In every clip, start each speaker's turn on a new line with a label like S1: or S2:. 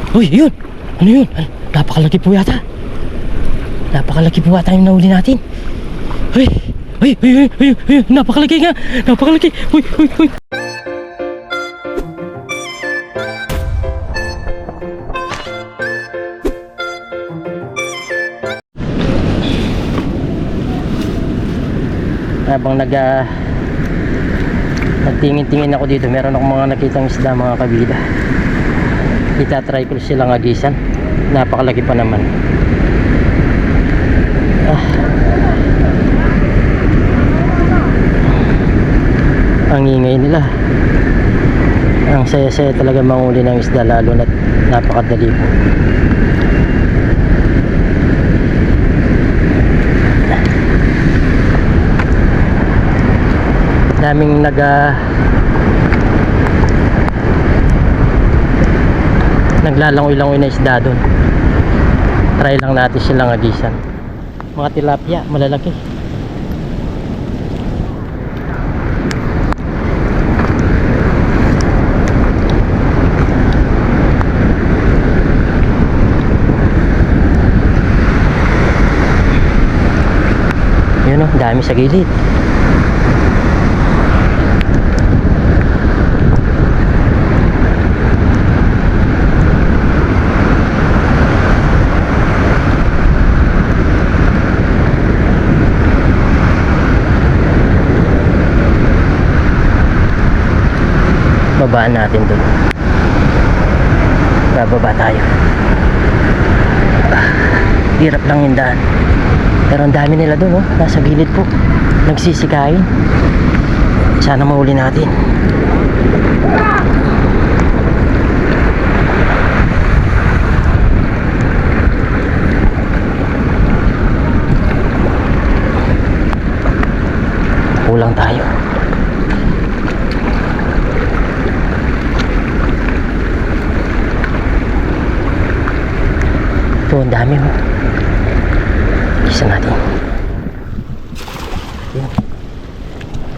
S1: Uy, yun! Ano yun? Napakalaki po yata. Napakalaki po yata yung nahuli natin. Uy! Uy! Uy! Uy! Uy! Uy! Napakalaki nga! Napakalaki! Uy! Uy! Uy! Habang nagtingin-tingin ako dito, meron akong mga nakitang isda, mga kabida. Itatry ko silang agisan. Napakalaki pa naman. Ang ingay nila. Ang saya-saya talaga manguli ng isda, lalo na napakadali po. Daming naglalangoy-langoy na isda doon. Try lang natin silang agisan. Mga tilapia, malalaki. Yun o, dami sa gilid. Babaan natin dun. Bababa tayo. Hirap lang yung daan. Pero ang dami nila dun, oh. Nasa gilid po. Nagsisikain. Sana mahuli natin. Kulang tayo. Ito, ang dami mo. Isa natin. Yan.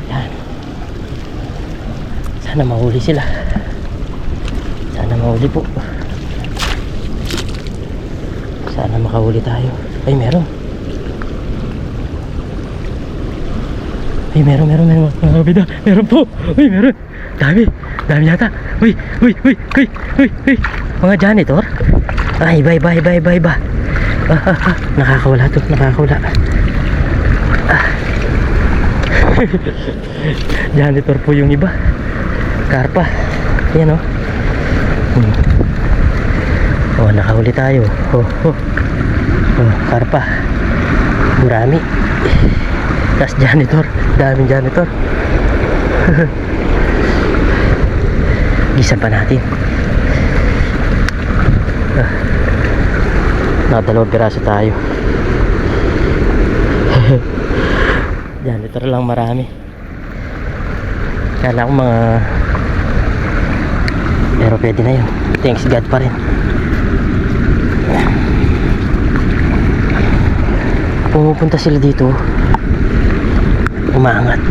S1: Yan. Sana mahuli sila. Sana mahuli po. Sana makahuli tayo. Ay, meron. Ay, meron. Mga kabida. Meron po. Uy, meron. Dami. Dami yata. Uy. Mga janitor. Ay, iba. Nakakawala to, nakakawala. Janitor po yung iba. Karpa. Yan o. Oh, nakahuli tayo. Oh, karpa. Gurami. Tas janitor. Daming janitor. Gisan pa natin. Nakadalawang piraso tayo. Janitor lang marami. Kala ko mga, pero pwede na yun. Thanks God pa rin. Pumupunta sila dito, umaangat.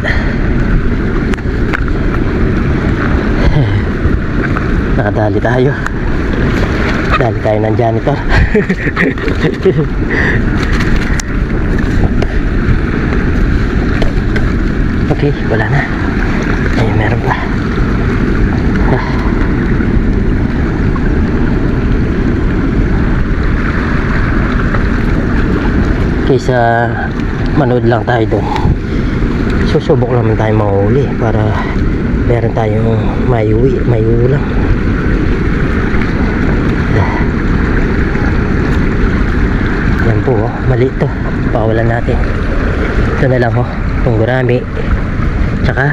S1: Nakadali tayo. Dali tayo ng janitor. Okay, wala na. Ay, meron pa. Kaysa manood lang tayo doon, susubok naman tayo manghuli para meron tayong may ulam. Yan po, oh, maliit to. Pakawalan natin. Ito na lang, oh, itong gurami, tsaka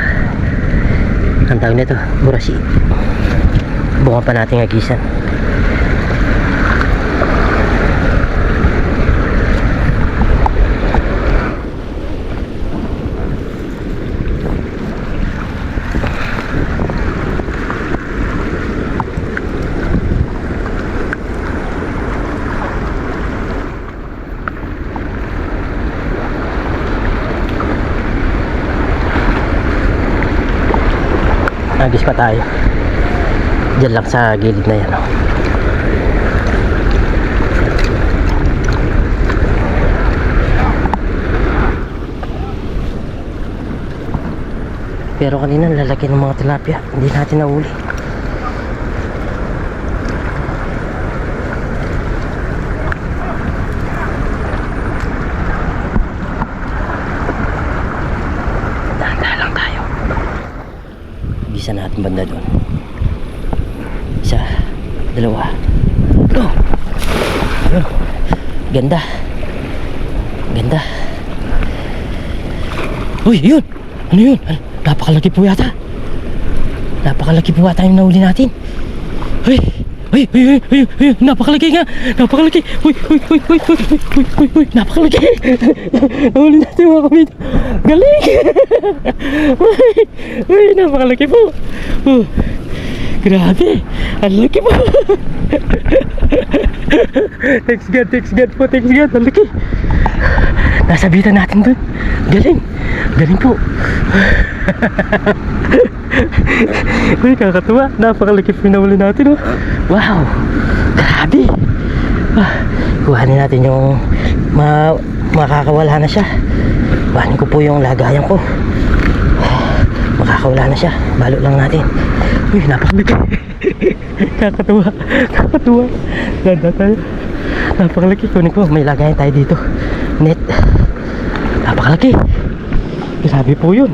S1: ang tawag nito, burasi. Bunga pa natin agisan. Agis pa tayo. Diyan lang sa gilid na yan, oh. Pero kanina lalaki ng mga tilapia, hindi natin nahuli. Dahan-dahan lang tayo. Bisa natin banda doon. Isa, dalawa. Oh! Ayun. Ganda. Ganda. Uy, yun! Ano yun? Napakalaki po yata. Napakalaki po yata yung nahuli natin. Uy! Uy! Uy! Uy! Uy! Napakalaki nga! Napakalaki! Uy! Uy! Uy! Uy! Uy! Uy! Uy! Uy! Napakalaki! Nahuli natin mga kabito. Galing! Uy! Uy! Napakalaki po! Grabe! Ang laki po! Thanks God! Thanks God po! Thanks God! Ang laki! Nasabitan natin dun. Galing! Galing po! Uy, kakatuwa! Napakalaki po yung nahuli natin, oh! Wow! Grabe! Kuhanin natin yung makakawala na siya. Kuhanin ko po yung lagayan ko. Makakawala na siya. Balot lang natin. Uy, napakalaki! Kakatuwa! Kakatuwa! Ganda tayo! Napakalaki! Kunin ko, may lagayan tayo dito. Net! Napakalaki! Grabe po yun!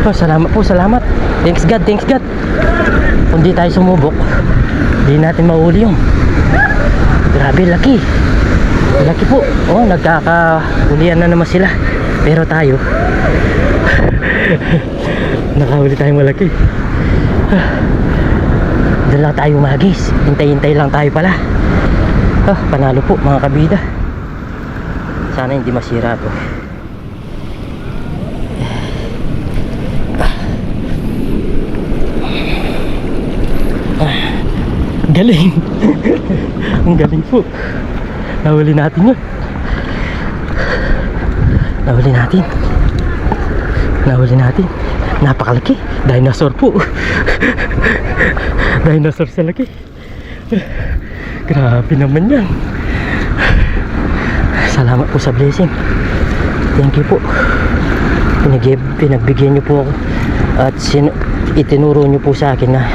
S1: Salamat po, salamat! Thanks God, thanks God! Kung di tayo sumubok, di natin mahuli yun. Grabe, laki! Laki po! Oh, nagkakahulian na naman sila. Pero tayo, nakahuli tayong malaki. Doon lang tayo magis. Hintay-hintay lang tayo pala. Panalo po mga kabida. Sana hindi masira to. Galing. Ang galing po. Nahuli natin yun. Nahuli natin. Nahuli natin. Napakalaki. Dinosaur po. Dinosaur sa laki. Grabe naman yan. Salamat po sa blessing. Thank you po. Pinagbigyan niyo po ako. At itinuro niyo po sa akin na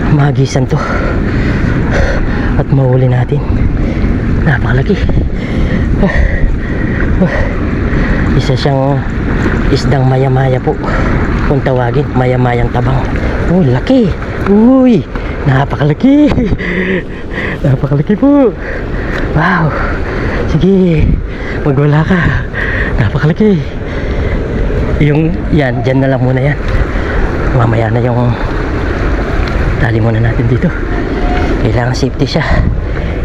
S1: magisan to. At mahuli natin. Napakalaki. Isa siyang isdang maya-maya po kung tawagin, maya-mayang tabang. Oh, laki. Uy, napakalaki. Napakalaki po. Wow. Sige, magwala ka. Napakalaki. Yung yan, dyan na lang muna yan. Mamaya na yung tali muna natin dito. Kailangan safety siya,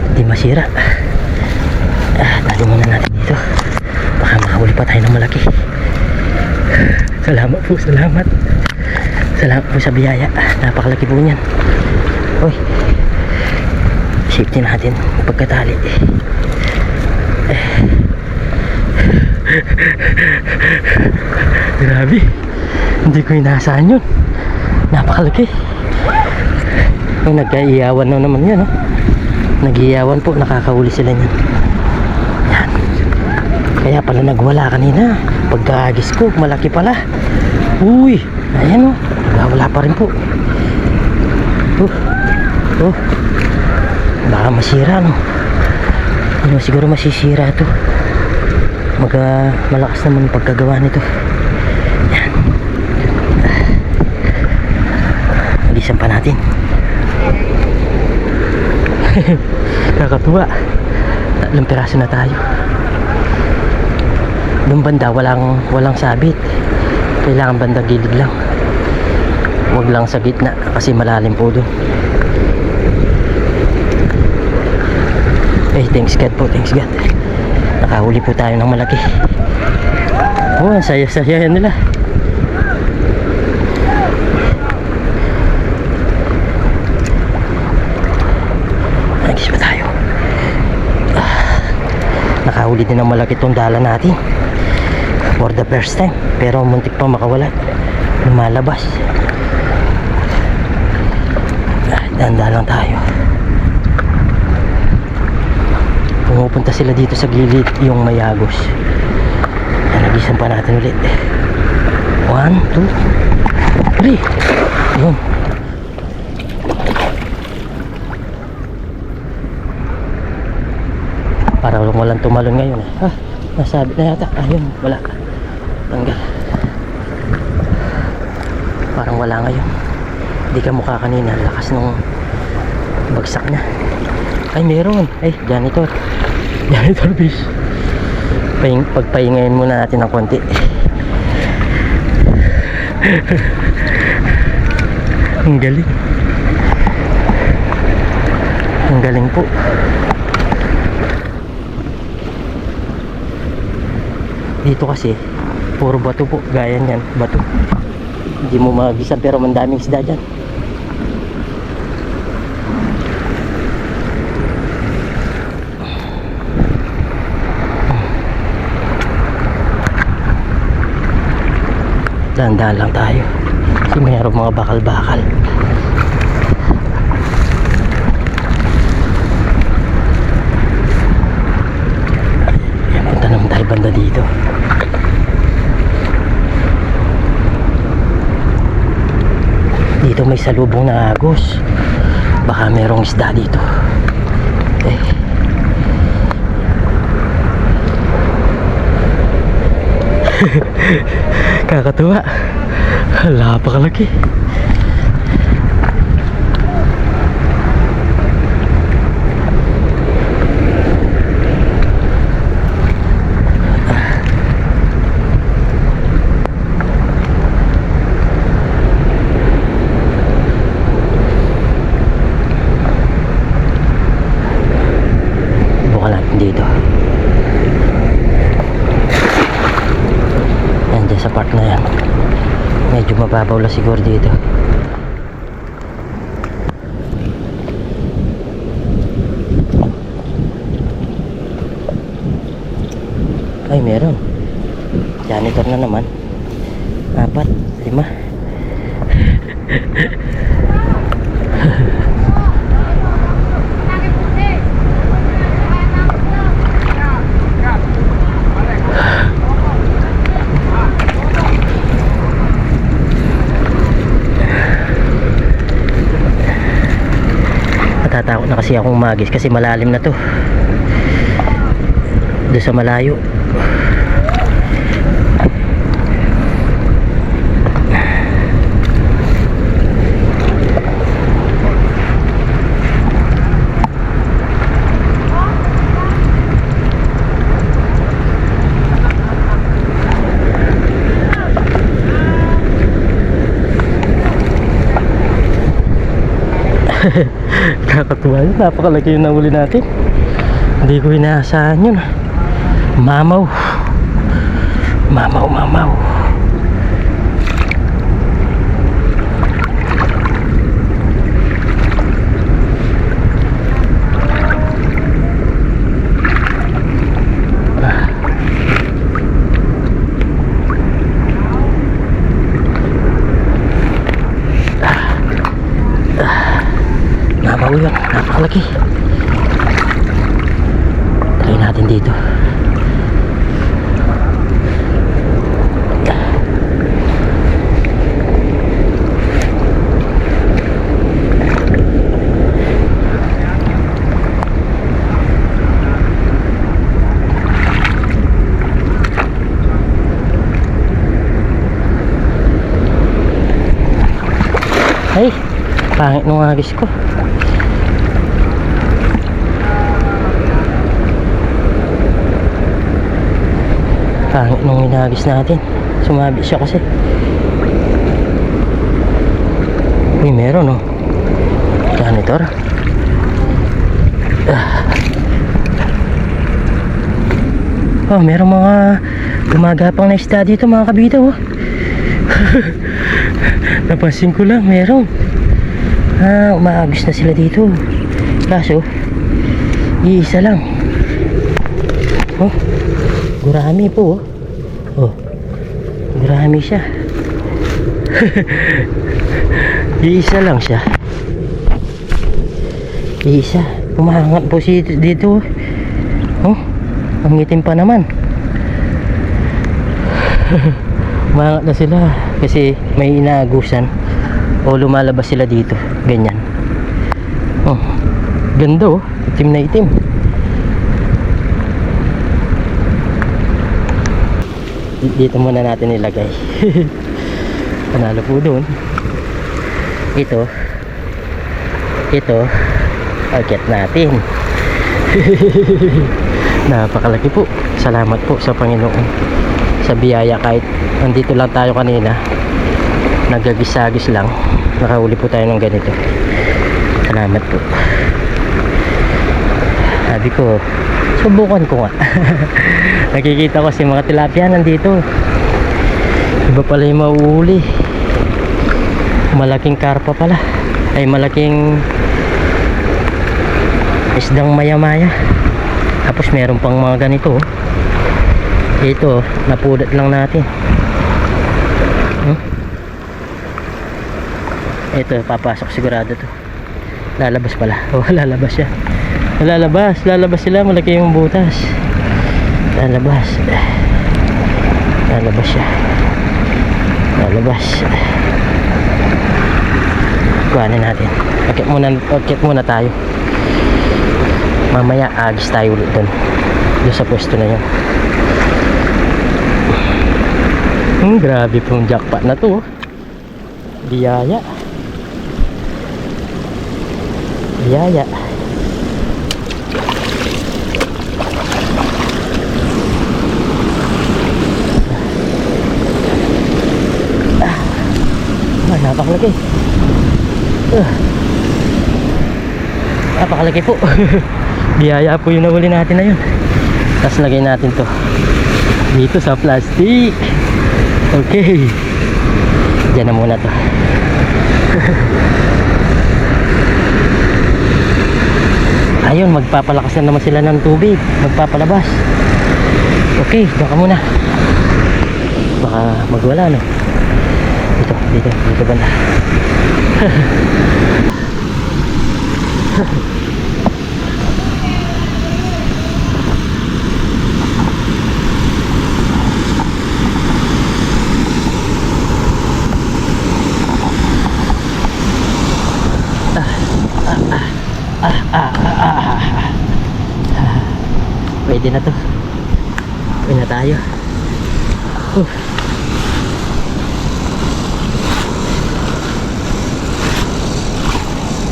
S1: hindi masira. Tali muna natin dito. Baka makahuli pa tayo ng malaki. Salamat po, salamat. Salamat po sa biyaya. Napakalaki po niyan. Uy, safety natin pagkatali. Grabe, hindi ko inaasahan yun. Napakalaki. Nagkaiyawan na naman yan, oh. Nag-iyawan po, nakakahuli sila niyan. Yan. Kaya pala nagwala kanina. Pagkaagis ko, malaki pala. Uy, ayan, oh. Wala pa rin po. Baka masira, no? Ano, siguro masisira to. Malakas naman yung pagkagawa nito. Yan. Alisan pa natin. Kakatuwa. 3 piraso na tayo. Doon banda walang sabit. Kailangan banda gilid lang. Huwag lang sa gitna kasi malalim po doon. Thanks God po, thanks God. Nakahuli po tayo ng malaki. Oh, saya-saya nila. Nagis pa tayo. Nakahuli din ng malaki itong dala natin for the first time, pero muntik pa makawala. Lumalabas. Danda lang tayo. Pumupunta sila dito sa gilid, yung mayagos. Bilisan pa natin ulit. 1, 2, 3. Yun. Para walang tumalon ngayon eh. Ha, nasabi na yata. Ayun, wala. Tanggal. Parang wala ngayon. Hindi ka mukha kanina. Lakas nung bagsak na. Ay, meron. Ay, janitor. Janitor fish. Pagpahingayin muna natin ng konti. Ang galing. Ang galing po. Dito kasi puro bato po, gaya niyan, bato. Hindi mo magisan pero mandaming isda dyan. Dahan-dahan lang tayo kasi mayroong mga bakal-bakal. Ayan, punta naman tayo banda dito. Dito may salubong na agos. Baka merong isda dito. Eh. Kakatuwa. Napakalaki. Bukan natin dito. Yan dyan sa part na yan. Medyo mababaw lang siguro dito. Ay, meron. Janitor na naman. 4, 5. Natatakot na kasi akong magis kasi malalim na to. Doon sa malayo. Kakatuwa yun, napakalaki yung nahuli natin. Hindi ko inaasahan yun. Mamaw. Mamaw, mamaw. Mamaw yun, napakalaki. Try natin dito. Ay, pangit nung agis ko. Pangit nung inagis natin. Sumabi siya kasi. Uy, meron oh. Janitor. Oh, merong mga gumagapang na isda dito mga kabida oh. Napansin ko lang, meron. Umaagis na sila dito. Kaso iisa lang. Oh, gurami po oh. Oh, gurami siya. Iisa lang siya. Iisa. Umahangat po si dito. Oh, ang itim pa naman. Umangat na sila kasi may inaagusan o lumalabas sila dito. Ganyan. Oh, ganda oh. Itim na itim. Dito muna natin ilagay. Panalo po doon. Ito agad natin. Napakalaki po. Salamat po sa Panginoon sa biyaya. Kahit andito lang tayo kanina, nagagis-agis lang, nakahuli po tayo ng ganito. Salamat po. Sabi ko, subukan ko nga. Nakikita ko si mga tilapia nandito. Iba pala yung mauuli. Malaking karpa pala. Ay, malaking isdang maya-maya. Tapos meron pang mga ganito. Ito, napudat lang natin. Ito, papasok sigurado to. Lalabas pala. Oh, lalabas siya. Lalabas sila. Malaki yung butas. Lalabas siya. Kuhanin natin. Akit muna tayo. Mamaya agis tayo ulit doon sa pwesto na yun. Grabe pong jackpot na to. Biyaya. Napakalaki. Napakalaki po. Biyaya po yung nahuli natin na yun. Tapos lagay natin to dito sa plastic. Okay, diyan na muna to. Ayun, magpapalakas na naman sila ng tubig, magpapalabas. Okay, diyan ka muna. Baka magwala, no? Dito banda. Pwede na to. Pwede na tayo.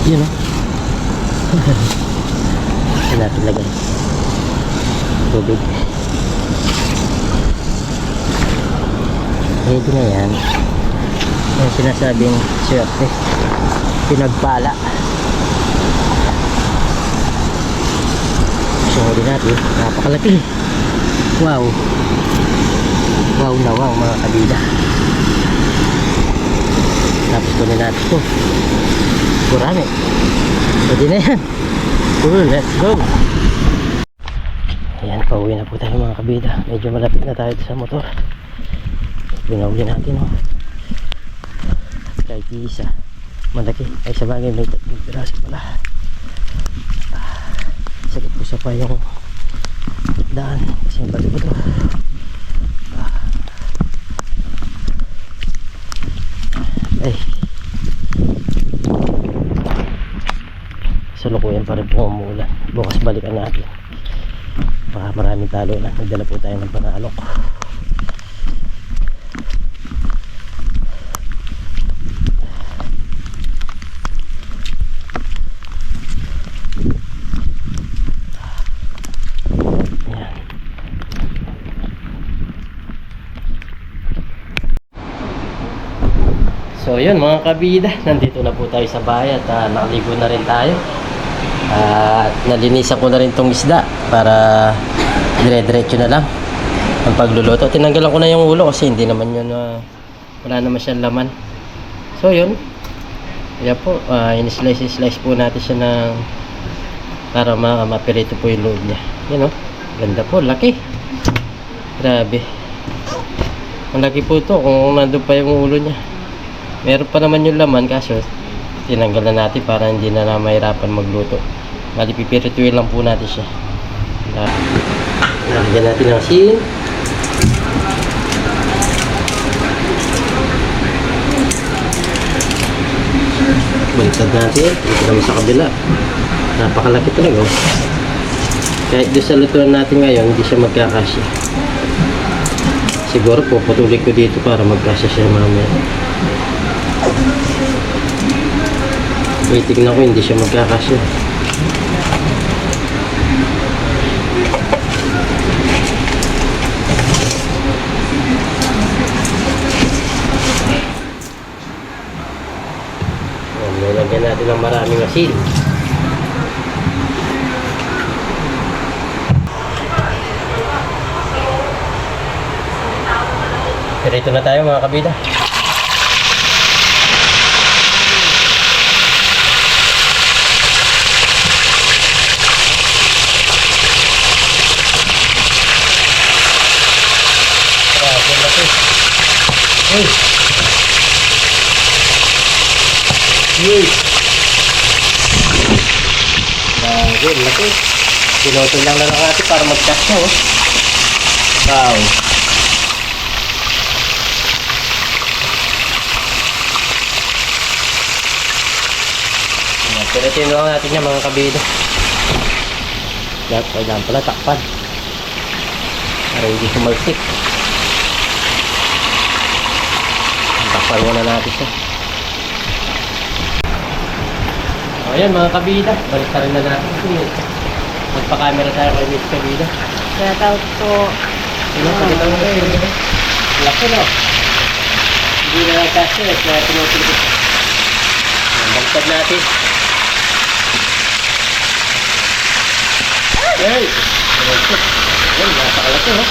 S1: Yun o. Ito natin lagay tubig. Pwede na yan. Yung sinasabing swerte, pinagpala. Sinuli natin. Napakalaki. Wow na wow mga kabida. Tapos kunin natin ito. Kurami. Pwede na yan. Let's go. Ayan, pauwi na po tayo mga kabida. Medyo malapit na tayo sa motor. Binahuli natin kahit isa malaki. Ay sa bagay may 3 piraso pala. Sakit po sa pa yung daan kasi yung bato-bato. Ay, salukuyan pa rin po umuulan. Bukas balikan natin. Baka maraming talo na. Nagdala po tayo ng panalok. So yun mga kabida, nandito na po tayo sa bahay at nakaligo na rin tayo. At nalinisan ko na rin tong isda para dire-diretso na lang ang pagluluto. Tinanggalan ko na yung ulo kasi hindi naman yun, wala naman siyang laman. So yun, kaya po, in-slice po natin siya ng para mapirito po yung loob niya. Yan o, ganda po, laki. Grabe. Malaki po ito kung nandun pa yung ulo niya. Meron pa naman yung laman kaso tinanggalan natin para hindi na mahirapan magluto. Bali pipirituin lang po natin siya. Lagyan natin ng asin. baliktad natin. Dito naman sa kabila. Napakalaki talaga. Oh. Kahit doon sa lutuan natin ngayon, hindi siya magkakasya. Siguro puputuloy ko dito para magkasya siya mamaya. Tingnan ko, hindi siya magkakasya. Nilagyan natin ng maraming asin. Dirito na tayo mga kabida. Uy! Uy! Bago, laki. Pinutol lang natin para mag-catch oh. Wow! Pero tinulang natin yan mga kabida. Dapat pala takpan. Para hindi sumalsik. Takpan muna natin siya. O yan mga kabida. Balik na rin na natin. Magpa-camera tayo kay Miss Kabida.
S2: Shout out po.
S1: Pakita mo na yun. Laki no. Hindi na lang kasi. Kaya tinutuloy. Baliktad natin. Hey! Ayan, napakalaki oh.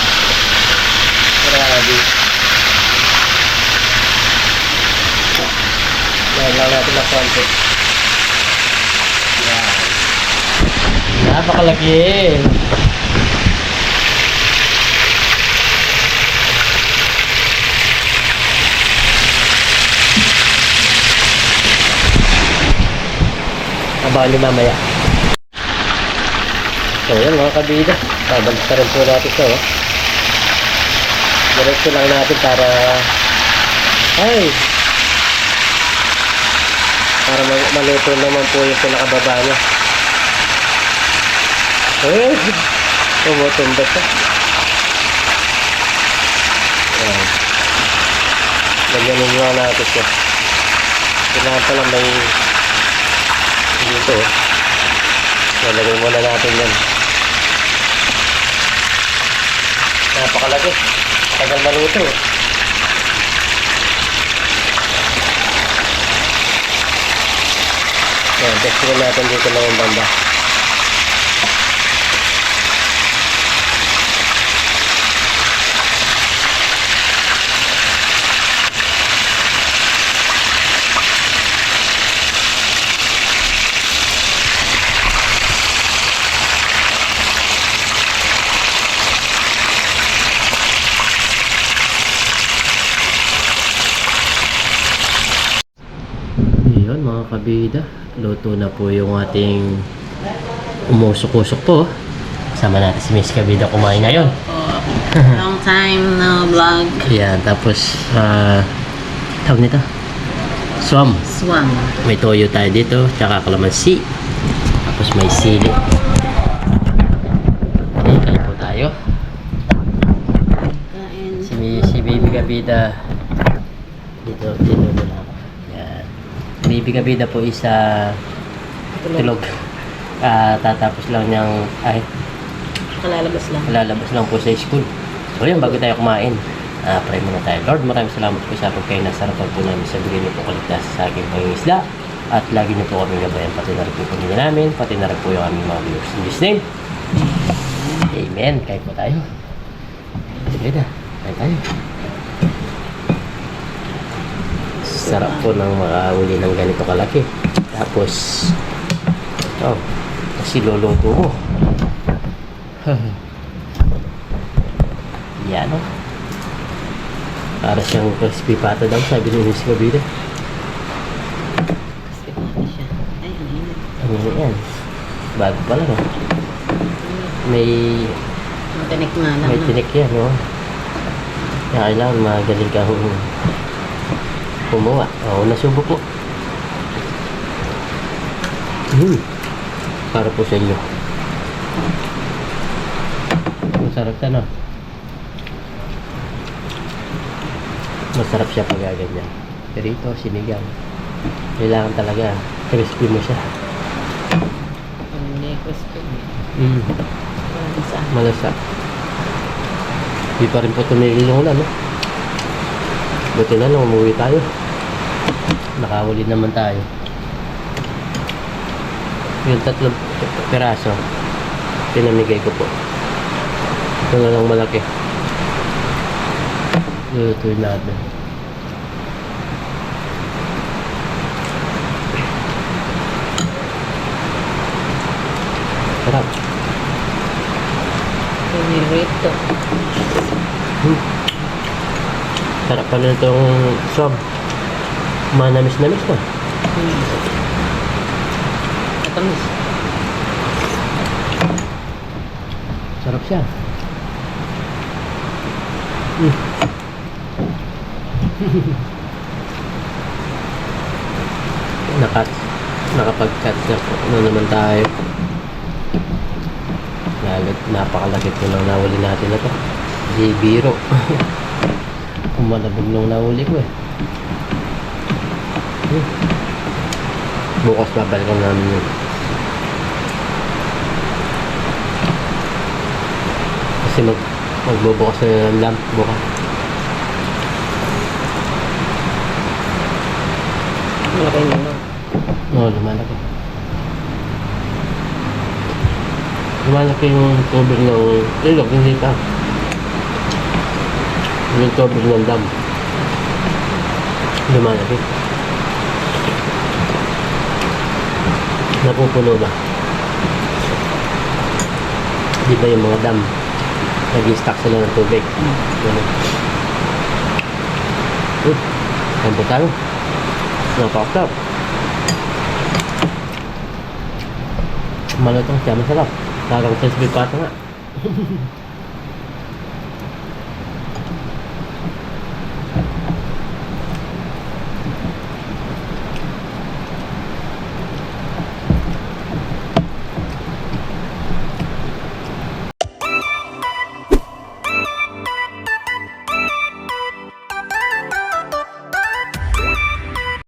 S1: Grabe. Dahil lang natin na konti. Ayan. Napakalaki. Abangan nyo mamaya. So yan mga kabida, babalik na rin po natin ito. Oh. Diretso lang natin para maluto naman po yung pinakababa niya. Tumutumbat siya. Ayan. Ganyanin nga natin siya. Kailangan pala may dito. Lalagay muna natin yan. Napakalaki. Tagal maluto. Ayan, testin natin dito na yung banda. Yun mga kabida, luto na po yung ating umusok-usok po. Sama natin si Miss Kabida kumain ngayon.
S2: Long time no vlog.
S1: Yan, tapos tawag nito swam. May toyo tayo dito, tsaka kalamansi, tapos may sili. Okay, kain po tayo. Si Baby Kabida dito na. Baby Kabida po isa tulog. Tatapos lang niyang kalalabas lang po sa school. So yun, bago tayo kumain, pray muna tayo. Lord, maraming salamat po sa pagkain na sarapan po namin sa bigay niyo po kaligtas sa aking pangingisda. At lagi niyo po kami gabayan, pati na rin po pamilya namin, pati na rin po yung aming mga viewers. In this name, amen. Kain po tayo. Sige na, kain tayo. Sarap po ng makahuli ng ganito kalaki. Tapos ito, kasi luluto mo. Yan o. Para siyang crispy pata daw, sabi ni Miss Kabida.
S2: Crispy pata siya. Ay, ang hinit.
S1: Ang hinit yan. Bago pa lang. May
S2: tinik nga lang.
S1: May tinik yan o. Kaya kailangan magaling ka gumawa. Oo, nasubo po. Para po sa inyo. Masarap siya, no? Masarap siya pag ganyan. Pero ito, sinigang. Kailangan talaga crispy mo siya.
S2: Ang hindi crispy. Walang isa.
S1: Malasa. Di pa rin po tumigil yung ulan, no? Buti na lang, umuwi tayo. Nakahuli naman tayo. Yung 3 piraso, pinamigay ko po. Ito na lang malaki. Lulutuin natin. Sarap.
S2: Pinirito.
S1: Sarap pa na itong swab. Manamis-namis na.
S2: Matamis.
S1: Sarap siya. Nakapag-cut na naman tayo. Napakalaki po nang nahuli natin na to. Di biro. Kumalabog nung nahuli ko eh. Bukas babalikan namin yun. Kasi magbubukas na yung lamp bukas.
S2: Malaki yun.
S1: Oo, lumalaki. Lumalaki yung tubig ng ilog, hindi pa. Yung tubig ng dam. Lumalaki. Napupuno ba? Di ba yung mga dam? Nag-i-stack sila ng tubig. Ganun. Ayan po tayo. Napakasarap. Malutong siya, masarap. Parang crispy pata nga.